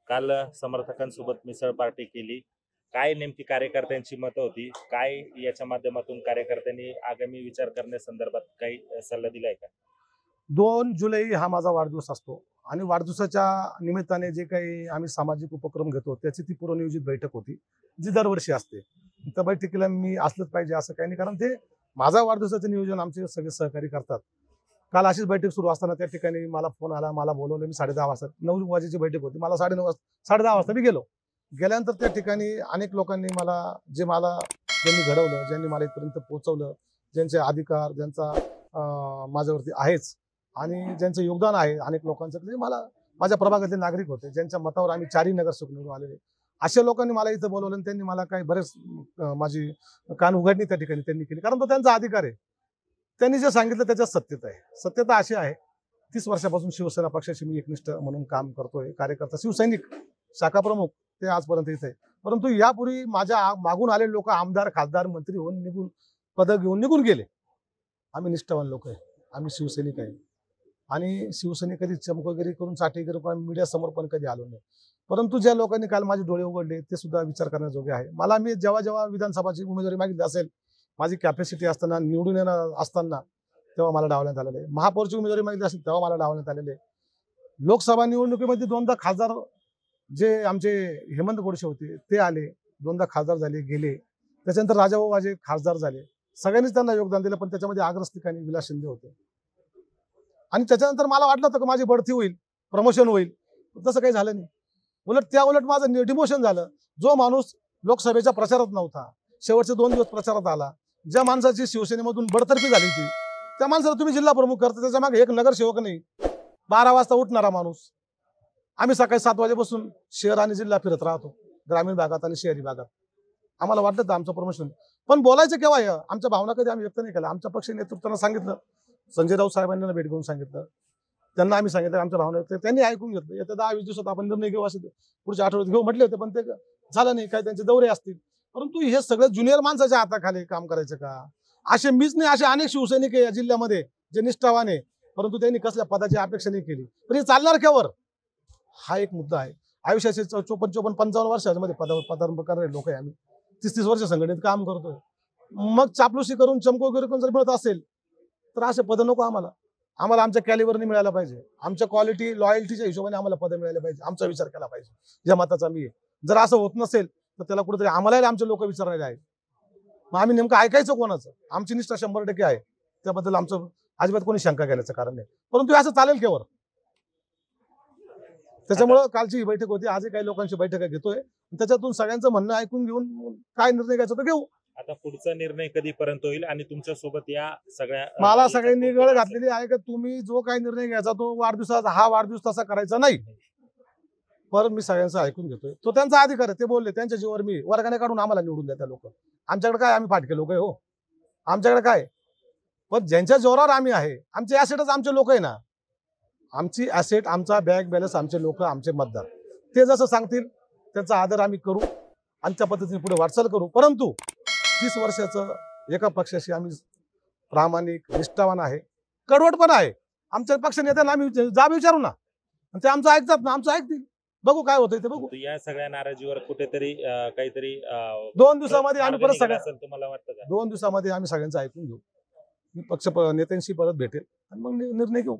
काल समर्थकांसोबत मिसळ पार्टी केली. काय नेमकी कार्यकर्त्यांची मतं होती? काय याच्या माध्यमातून कार्यकर्त्यांनी आगामी विचार करण्यासंदर्भात काही सल्ला दिलाय का? 2 जुलै हा माझा वाढदिवस असतो आणि वाढदिवसाच्या निमित्ताने जे काही आम्ही सामाजिक उपक्रम घेतो त्याची ती पूर्वनियोजित बैठक होती, जी दरवर्षी असते. त्या बैठकीला मी असलंच पाहिजे असं काही नाही, कारण ते माझा वाढदिवसाचं नियोजन आमचे सगळे सहकारी करतात. काल अशीच बैठक सुरू असताना त्या ठिकाणी मला फोन आला, मला बोलवलं. मी 10:30 वाजता 9 वाजेची बैठक होती. मला 9:30 वाजता 10:30 वाजता मी गेलो. गेल्यानंतर त्या ठिकाणी अनेक लोकांनी ज्यांनी घडवलं, ज्यांनी मला इथपर्यंत पोहोचवलं, ज्यांचे अधिकार ज्यांचा माझ्यावरती आहेच आणि ज्यांचं योगदान आहे अनेक लोकांचं, ते मला माझ्या प्रभागातले नागरिक होते, ज्यांच्या मतावर आम्ही 4ही नगरसेवक निवडून आलेले. अशा लोकांनी मला इथं बोलवलं आणि त्यांनी मला काही बरेच माझी कान उघडणी त्या ठिकाणी त्यांनी केली, कारण तो त्यांचा अधिकार आहे. त्यांनी जे सांगितलं त्याच्यात सत्यता आहे. सत्यता अशी आहे, 30 वर्षापासून शिवसेना पक्षाशी मी एकनिष्ठ म्हणून काम करतोय. कार्यकर्ता, शिवसैनिक, शाखा प्रमुख ते आजपर्यंत इथे आहे. परंतु यापूर्वी माझ्या मागून आलेले लोक आमदार, खासदार, मंत्री होऊन निघून, पदं घेऊन निघून गेले. आम्ही निष्ठावान लोक आहे, आम्ही शिवसैनिक आहे आणि शिवसैनिक कधी चमकोगिरी करून चाटेगिरी करून मीडिया समोर पण कधी आलो नाही. परंतु ज्या लोकांनी काल माझे डोळे उघडले ते सुद्धा विचार करण्याजोगे आहे. मी जेव्हा विधानसभाची उमेदवारी मागितली असेल, माझी कॅपॅसिटी असताना, निवडून येणार असताना, तेव्हा मला डावलण्यात आलेले आहे. महापौरची उमेदवारी मागितली असेल तेव्हा मला डावलण्यात आलेले आहे. लोकसभा निवडणुकीमध्ये 2दा खासदार जे आमचे हेमंत गोडसे होते ते आले, 2दा खासदार झाले, गेले. त्याच्यानंतर राजाभाऊ वाजे खासदार झाले. सगळ्यांनीच त्यांना योगदान दिलं, पण त्याच्यामध्ये अग्रस्थानी विलास शिंदे होते. आणि त्याच्यानंतर मला वाटलं होतं की माझी बढती होईल, प्रमोशन होईल, तसं काही झालं नाही. उलट माझं डिमोशन झालं. जो माणूस लोकसभेच्या प्रचारात नव्हता, शेवटचे 2 दिवस प्रचारात आला, ज्या माणसाची शिवसेनेमधून बडतर्फी झाली होती, त्या माणसाला तुम्ही जिल्हा प्रमुख करता. त्याच्या मागे एक नगरसेवक नाही, 12 वाजता उठणारा माणूस. आम्ही सकाळी 7 वाजेपासून शहर आणि जिल्हा फिरत राहतो, ग्रामीण भागात आणि शहरी भागात. आम्हाला वाटतं तर आमचं प्रमोशन, पण बोलायचं केव्हा आहे? आमच्या भावना कधी आम्ही व्यक्त नाही केल्या. आमच्या पक्ष नेतृत्वानं सांगितलं, संजय राऊत साहेबांना भेट घेऊन सांगितलं, त्यांना आम्ही सांगितलं आमच्या भावना व्यक्त, त्यांनी ऐकून घेतलं. येत्या 10-20 दिवसात आपण निर्णय घेऊ, असे पुढच्या आठवड्यात घेऊ म्हटले होते, पण ते झालं नाही. काय त्यांचे दौरे असतील. परंतु हे सगळं ज्युनियर माणसाच्या हाताखाली काम करायचं का? असे मीच नाही, असे अनेक शिवसैनिक आहे या जिल्ह्यामध्ये जे निष्ठावान आहे, परंतु त्यांनी कसल्या पदाची अपेक्षा नाही केली. पण हे चालणार केवर? हा एक मुद्दा आहे. आयुष्याचे 54-55 वर्षामध्ये पदार्पण करणारे लोक आहे आम्ही. 30-30 वर्ष संघटनेत काम करतोय. मग चापलुसी करून, चमकोगिरी करून जर मिळत असेल तर असे पद नको आम्हाला. आम्हाला आमच्या कॅलिबरने मिळायला पाहिजे, आमच्या क्वालिटी लॉयल्टीच्या हिशोबाने आम्हाला पदं मिळायला पाहिजे. आमचा विचार केला पाहिजे, या मताचा मी आहे. जर असं होत नसेल तर त्याला कुठेतरी आम्हालाही आमचे लोक विचारलेले आहेत. मग आम्ही नेमकं ऐकायचं कोणाचं? आमची निष्ठा 100% आहे, त्याबद्दल आमचं अजिबात कोणी शंका घेण्याचं कारण नाही. परंतु असं चालेल केवर? त्याच्यामुळं कालची ही बैठक होती, आजही काही लोकांची बैठक घेतोय, त्याच्यातून सगळ्यांचं म्हणणं ऐकून घेऊन काय निर्णय घ्यायचा तर घेऊ. आता पुढचा निर्णय कधीपर्यंत होईल आणि तुमच्या सोबत या सगळ्या मला सगळ्यांनी गळ घातलेली आहे की तुम्ही जो काही निर्णय घ्यायचा तो हा वाढदिवस तसा करायचा नाही. परत मी सगळ्यांचं ऐकून घेतोय, तो त्यांचा अधिकार आहे. ते बोलले, त्यांच्या जीवावर मी वर्गाने काढून आम्हाला निवडून द्या त्या लोक. आमच्याकडे काय, आम्ही फाटके लोक आहे हो, आमच्याकडे काय? पण ज्यांच्या जोरावर आम्ही आहे, आमचे ऍसेटच आमचे लोक आहे ना. आमची ऍसेट, आमचा बँक बॅलन्स, आमचे लोक, आमचे मतदार, ते जसं सांगतील त्याचा आदर आम्ही करू आणि त्या पद्धतीने पुढे वाटचाल करू. परंतु 30 वर्षाचं एका पक्षाशी आम्ही प्रामाणिक, निष्ठावान आहे, कडवट पण आहे. आमच्या पक्ष नेत्यांना आम्ही जाब विचारू ना, ते आमचं ऐकतात ना, आमचं ऐकतील. बघू काय होतंय ते बघू. या सगळ्या नाराजीवर कुठेतरी काहीतरी 2 दिवसामध्ये आम्ही परत तुम्हाला वाटतं का? 2 दिवसामध्ये आम्ही सगळ्यांचं ऐकून घेऊ. मी पक्ष नेत्यांशी परत भेटेल आणि मग निर्णय घेऊ.